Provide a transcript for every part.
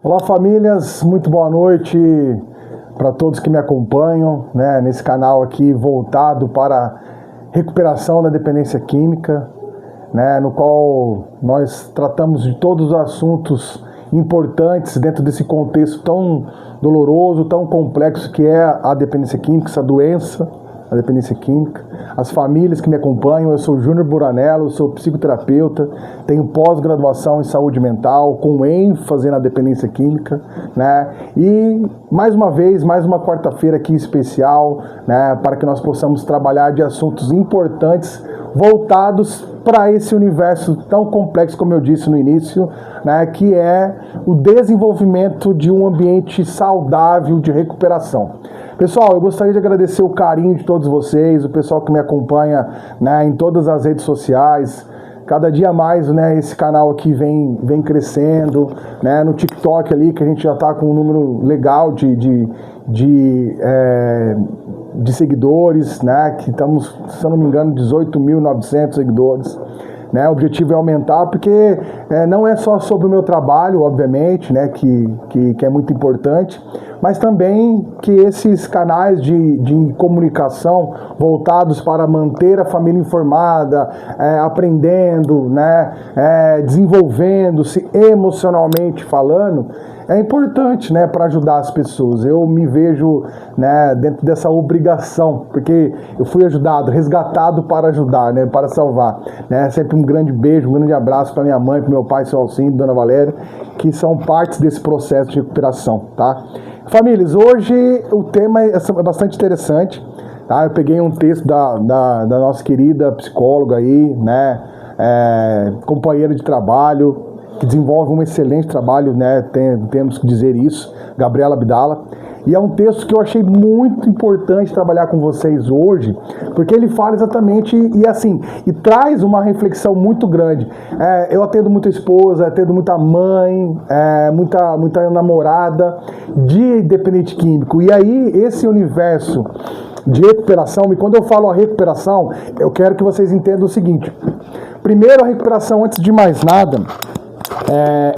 Olá famílias, muito boa noite para todos que me acompanham, né, nesse canal aqui voltado para recuperação da dependência química, né, no qual nós tratamos de todos os assuntos importantes dentro desse contexto tão doloroso, tão complexo que é a dependência química, essa doença, a dependência química. As famílias que me acompanham, eu sou Júnior Buranello, sou psicoterapeuta, tenho pós-graduação em saúde mental, com ênfase na dependência química, né? E mais uma vez, mais uma quarta-feira aqui especial, né, para que nós possamos trabalhar de assuntos importantes voltados para esse universo tão complexo, como eu disse no início, né, que é o desenvolvimento de um ambiente saudável de recuperação. Pessoal, eu gostaria de agradecer o carinho de todos vocês, o pessoal que me acompanha, né, em todas as redes sociais. Cada dia mais, né, esse canal aqui vem crescendo, né, no TikTok ali, que a gente já está com um número legal de seguidores, né, que estamos, se eu não me engano, 18.900 seguidores. Né, o objetivo é aumentar, porque não é só sobre o meu trabalho, obviamente, né, que é muito importante, mas também que esses canais de comunicação voltados para manter a família informada, aprendendo, né, desenvolvendo-se emocionalmente falando, é importante, né, para ajudar as pessoas. Eu me vejo, né, dentro dessa obrigação, porque eu fui ajudado, resgatado para ajudar, né, para salvar. Né? Sempre um grande beijo, um grande abraço para minha mãe, para meu pai, seu Alcindo, dona Valéria, que são partes desse processo de recuperação, tá? Famílias, hoje o tema é bastante interessante, tá? Eu peguei um texto da nossa querida psicóloga aí, né, companheira de trabalho, que desenvolve um excelente trabalho, né, temos que dizer isso, Gabriela Abdala. E é um texto que eu achei muito importante trabalhar com vocês hoje, porque ele fala exatamente, e traz uma reflexão muito grande. Eu atendo muita esposa, atendo muita mãe, muita namorada de dependente químico. E aí, esse universo de recuperação, e quando eu falo a recuperação, eu quero que vocês entendam o seguinte. Primeiro, a recuperação, antes de mais nada,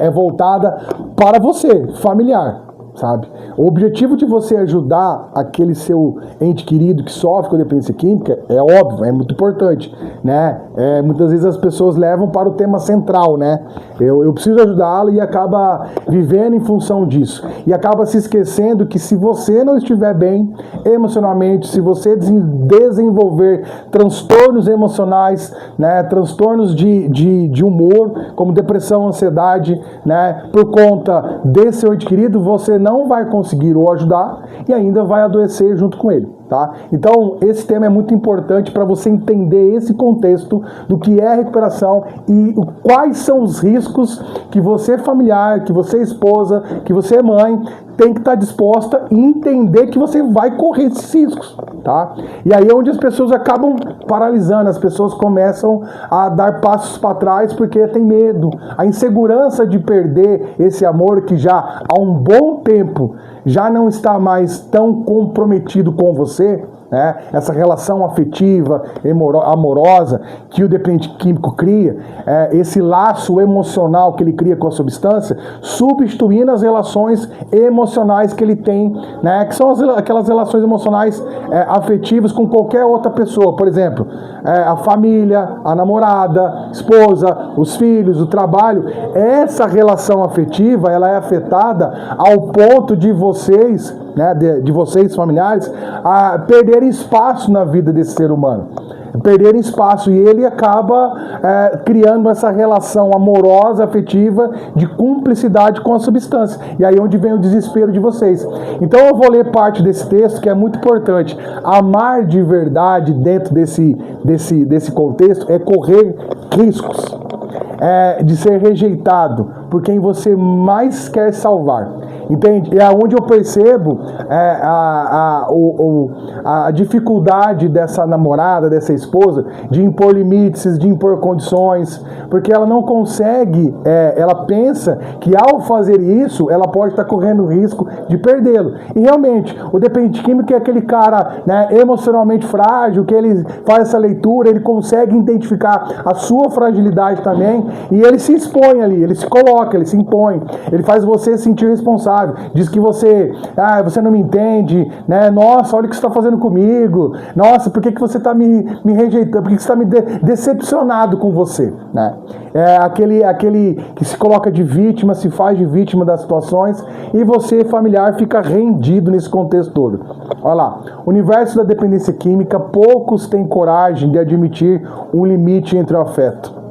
é voltada para você, familiar, sabe? O objetivo de você ajudar aquele seu ente querido que sofre com dependência química é óbvio, é muito importante, né? Muitas vezes as pessoas levam para o tema central, né? Eu preciso ajudá-lo e acaba vivendo em função disso. E acaba se esquecendo que se você não estiver bem emocionalmente, se você desenvolver transtornos emocionais, né? Transtornos de humor, como depressão, ansiedade, né? Por conta desse seu ente querido, você não vai conseguir ou ajudar e ainda vai adoecer junto com ele, tá? Então, esse tema é muito importante para você entender esse contexto do que é recuperação e quais são os riscos que você familiar, que você esposa, que você mãe tem que estar disposta e entender que você vai correr esses riscos, tá? E aí é onde as pessoas acabam paralisando, as pessoas começam a dar passos para trás porque tem medo, a insegurança de perder esse amor que já há um bom tempo já não está mais tão comprometido com você, né? Essa relação afetiva, amorosa que o dependente químico cria, esse laço emocional que ele cria com a substância, substituindo as relações emocionais que ele tem, né? Que são aquelas relações emocionais afetivas com qualquer outra pessoa. Por exemplo, a família, a namorada, esposa, os filhos, o trabalho. Essa relação afetiva, ela é afetada ao ponto de vocês, né, de vocês familiares, a perderem espaço na vida desse ser humano, perderem espaço, e ele acaba criando essa relação amorosa, afetiva, de cumplicidade com a substância, e aí é onde vem o desespero de vocês. Então eu vou ler parte desse texto que é muito importante. Amar de verdade dentro desse contexto é correr riscos, de ser rejeitado por quem você mais quer salvar. Entende? É onde eu percebo a dificuldade dessa namorada, dessa esposa, de impor limites, de impor condições, porque ela não consegue, ela pensa que ao fazer isso, ela pode estar correndo o risco de perdê-lo. E realmente, o dependente químico é aquele cara, né, emocionalmente frágil, que ele faz essa leitura, ele consegue identificar a sua fragilidade também, e ele se expõe ali, ele se coloca, ele se impõe, ele faz você se sentir responsável, diz que você não me entende, né? Nossa, olha o que você está fazendo comigo, nossa, por que você está me rejeitando, por que você está me decepcionado com você, né? É aquele que se coloca de vítima, se faz de vítima das situações, e você, familiar, fica rendido nesse contexto todo. Olha lá, o universo da dependência química, poucos têm coragem de admitir um limite entre o afeto.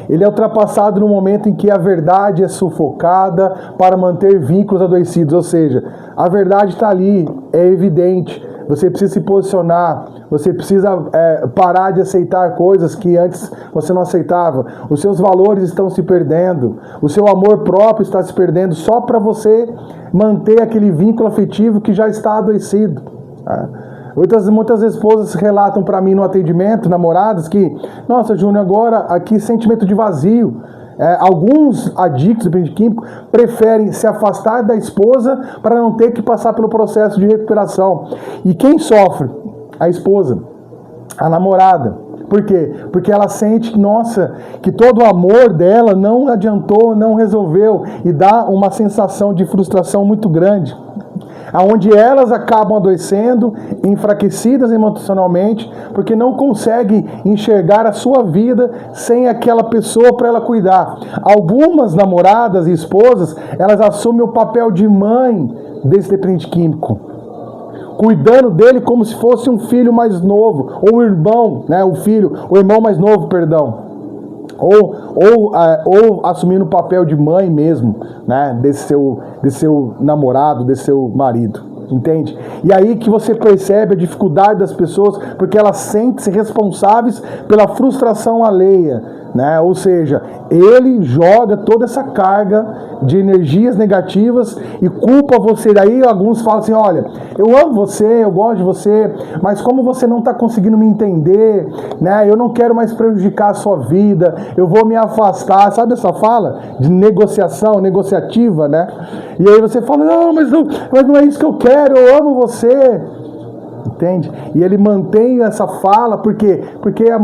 Ele é ultrapassado no momento em que a verdade é sufocada para manter vínculos adoecidos, ou seja, a verdade está ali, é evidente, você precisa se posicionar, você precisa parar de aceitar coisas que antes você não aceitava, os seus valores estão se perdendo, o seu amor próprio está se perdendo só para você manter aquele vínculo afetivo que já está adoecido. Muitas esposas relatam para mim no atendimento, namoradas, que, nossa, Júnior, agora aqui sentimento de vazio. Alguns adictos de dependente químico preferem se afastar da esposa para não ter que passar pelo processo de recuperação. E quem sofre? A esposa, a namorada. Por quê? Porque ela sente, nossa, que todo o amor dela não adiantou, não resolveu, e dá uma sensação de frustração muito grande, onde elas acabam adoecendo, enfraquecidas emocionalmente, porque não conseguem enxergar a sua vida sem aquela pessoa para ela cuidar. Algumas namoradas e esposas, elas assumem o papel de mãe desse dependente químico, cuidando dele como se fosse um filho mais novo, ou irmão, né, o irmão mais novo, perdão. Ou assumindo o papel de mãe mesmo, né, desse seu namorado, desse seu marido, entende? E aí que você percebe a dificuldade das pessoas, porque elas sentem-se responsáveis pela frustração alheia, né? Ou seja, ele joga toda essa carga de energias negativas e culpa você. Daí alguns falam assim, olha, eu amo você, eu gosto de você, mas como você não está conseguindo me entender, né? Eu não quero mais prejudicar a sua vida, eu vou me afastar. Sabe essa fala de negociação, negociativa, né? E aí você fala, não, mas não é isso que eu quero, eu amo você. Entende? E ele mantém essa fala, por quê? Porque a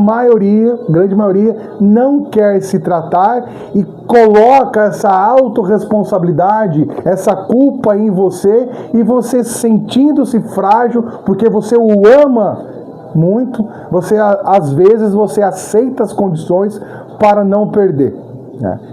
grande maioria, não quer se tratar e coloca essa autorresponsabilidade, essa culpa em você, e você sentindo-se frágil, porque você o ama muito, às vezes você aceita as condições para não perder.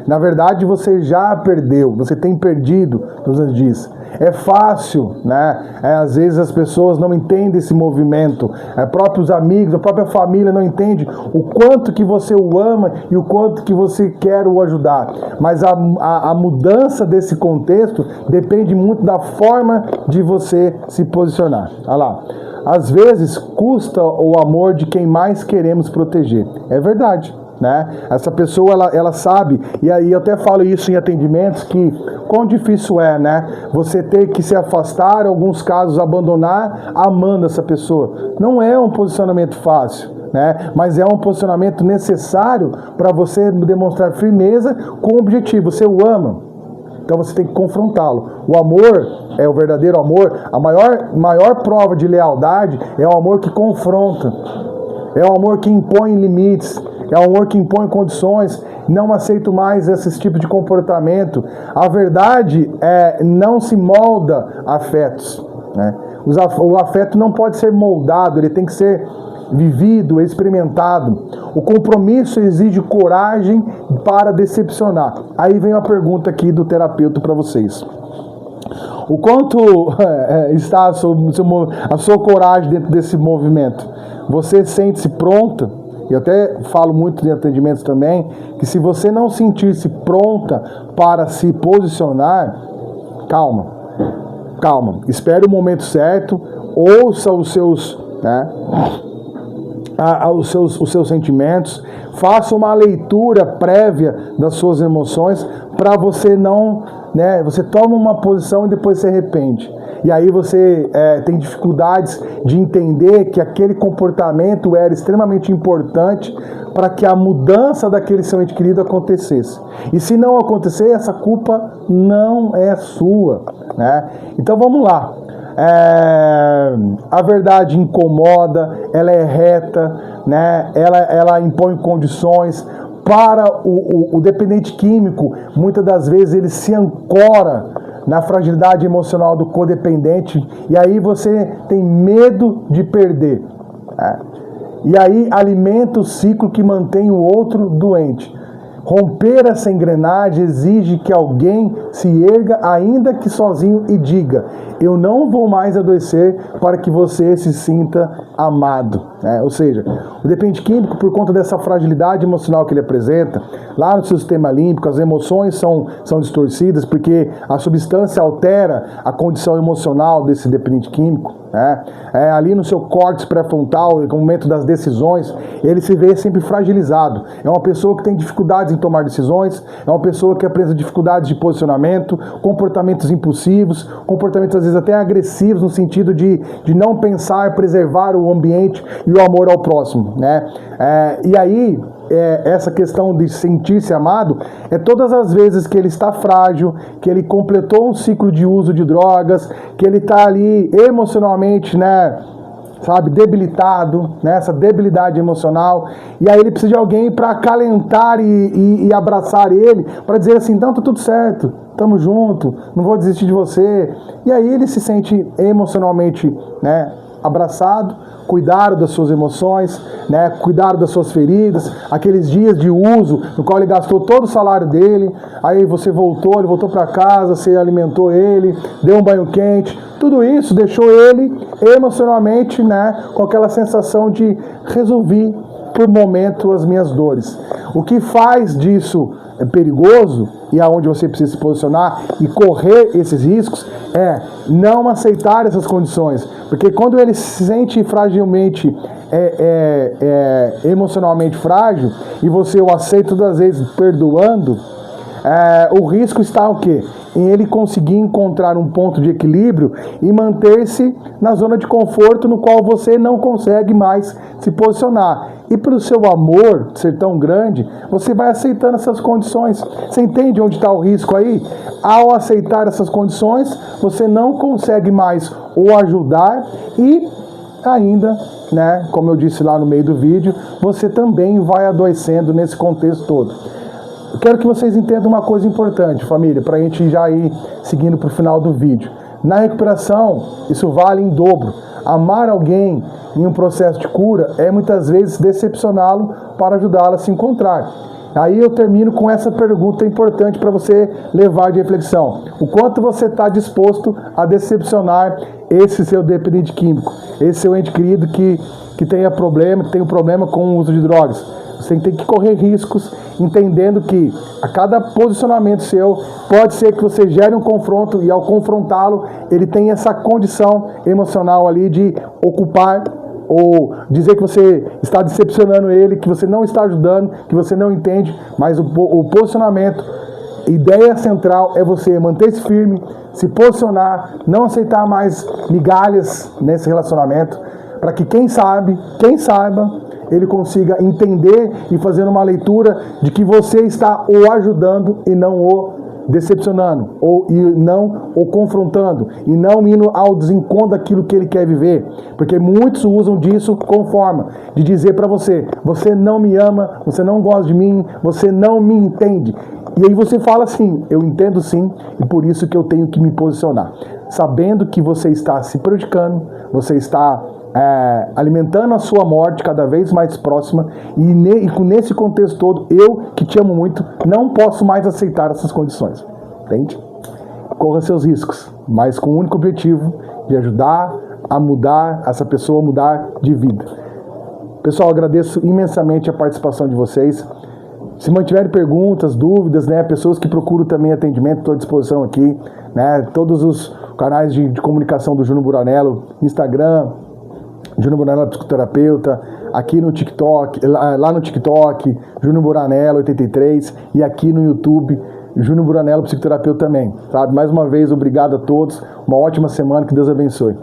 Na verdade, você já perdeu, você tem perdido, nos diz. É fácil, né? Às vezes as pessoas não entendem esse movimento, próprios amigos, a própria família não entende o quanto que você o ama e o quanto que você quer o ajudar. Mas a mudança desse contexto depende muito da forma de você se posicionar. Olha lá. Às vezes custa o amor de quem mais queremos proteger. É verdade. Né? Essa pessoa, ela sabe, e aí eu até falo isso em atendimentos, que quão difícil é, né? Você ter que se afastar, em alguns casos abandonar, amando essa pessoa. Não é um posicionamento fácil, né? Mas é um posicionamento necessário para você demonstrar firmeza com o objetivo. Você o ama, então você tem que confrontá-lo. O amor, o verdadeiro amor, a maior prova de lealdade é o amor que confronta, é o amor que impõe limites, é um amor que impõe condições. Não aceito mais esse tipo de comportamento. A verdade não se molda afetos, né? O afeto não pode ser moldado, ele tem que ser vivido, experimentado. O compromisso exige coragem para decepcionar. Aí vem uma pergunta aqui do terapeuta para vocês. O quanto está a sua coragem dentro desse movimento? Você sente-se pronta? Eu até falo muito em atendimentos também, que se você não sentir-se pronta para se posicionar, calma, espere o momento certo, ouça os seus sentimentos, faça uma leitura prévia das suas emoções para você não, né, você toma uma posição e depois se arrepende. E aí você tem dificuldades de entender que aquele comportamento era extremamente importante para que a mudança daquele seu ente querido acontecesse. E se não acontecer, essa culpa não é sua, né? Então vamos lá. A verdade incomoda, ela é reta, né? Ela impõe condições. Para o dependente químico, muitas das vezes ele se ancora na fragilidade emocional do codependente, e aí você tem medo de perder, né? E aí alimenta o ciclo que mantém o outro doente. Romper essa engrenagem exige que alguém se erga, ainda que sozinho, e diga: eu não vou mais adoecer, para que você se sinta amado. Ou seja, o dependente químico, por conta dessa fragilidade emocional que ele apresenta, lá no seu sistema límbico, as emoções são distorcidas, porque a substância altera a condição emocional desse dependente químico. Ali no seu córtex pré-frontal, no momento das decisões, ele se vê sempre fragilizado. É uma pessoa que tem dificuldades em tomar decisões, é uma pessoa que apresenta dificuldades de posicionamento, comportamentos impulsivos, comportamentos às vezes até agressivos, no sentido de não pensar, preservar o ambiente e o amor ao próximo, né? E aí, essa questão de sentir-se amado é todas as vezes que ele está frágil, que ele completou um ciclo de uso de drogas, que ele está ali emocionalmente, né, sabe, debilitado, né, essa debilidade emocional, e aí ele precisa de alguém para acalentar e abraçar ele, para dizer assim: não, tá tudo certo, tamo junto, não vou desistir de você. E aí ele se sente emocionalmente, né, abraçado, cuidaram das suas emoções, né, cuidaram das suas feridas, aqueles dias de uso no qual ele gastou todo o salário dele, aí você voltou, ele voltou para casa, você alimentou ele, deu um banho quente, tudo isso deixou ele emocionalmente, né, com aquela sensação de resolvi por momento as minhas dores. O que faz disso perigoso, e aonde você precisa se posicionar e correr esses riscos, é não aceitar essas condições, porque quando ele se sente fragilmente, emocionalmente frágil, e você o aceita todas as vezes perdoando, o risco está o quê? Em ele conseguir encontrar um ponto de equilíbrio e manter-se na zona de conforto no qual você não consegue mais se posicionar. E pelo seu amor ser tão grande, você vai aceitando essas condições. Você entende onde está o risco aí? Ao aceitar essas condições, você não consegue mais o ajudar e ainda, né, como eu disse lá no meio do vídeo, você também vai adoecendo nesse contexto todo. Eu quero que vocês entendam uma coisa importante, família, para a gente já ir seguindo para o final do vídeo. Na recuperação, isso vale em dobro. Amar alguém em um processo de cura é muitas vezes decepcioná-lo para ajudá-lo a se encontrar. Aí eu termino com essa pergunta importante para você levar de reflexão. O quanto você está disposto a decepcionar esse seu dependente químico, esse seu ente querido que tem um problema com o uso de drogas. Você tem que correr riscos, entendendo que a cada posicionamento seu, pode ser que você gere um confronto, e ao confrontá-lo, ele tem essa condição emocional ali de ocupar ou dizer que você está decepcionando ele, que você não está ajudando, que você não entende, mas o posicionamento, a ideia central é você manter-se firme, se posicionar, não aceitar mais migalhas nesse relacionamento, para que quem saiba, ele consiga entender e fazer uma leitura de que você está o ajudando e não o decepcionando, e não o confrontando, e não indo ao desencontro daquilo que ele quer viver, porque muitos usam disso como forma de dizer para você: você não me ama, você não gosta de mim, você não me entende. E aí você fala assim: eu entendo sim, e por isso que eu tenho que me posicionar, sabendo que você está se prejudicando, você está alimentando a sua morte cada vez mais próxima, e nesse contexto todo, eu que te amo muito, não posso mais aceitar essas condições, entende? Corra seus riscos, mas com o único objetivo de ajudar a mudar essa pessoa, a mudar de vida. Pessoal, agradeço imensamente a participação de vocês. Se mantiverem perguntas, dúvidas, né, pessoas que procuram também atendimento, estou à disposição aqui, né, todos os canais de comunicação do Júnior Buranello, Instagram, Júnior Buranello Psicoterapeuta, aqui no TikTok, lá no TikTok, Júnior Buranello 83, e aqui no YouTube, Júnior Buranello, psicoterapeuta também, sabe? Mais uma vez, obrigado a todos, uma ótima semana, que Deus abençoe.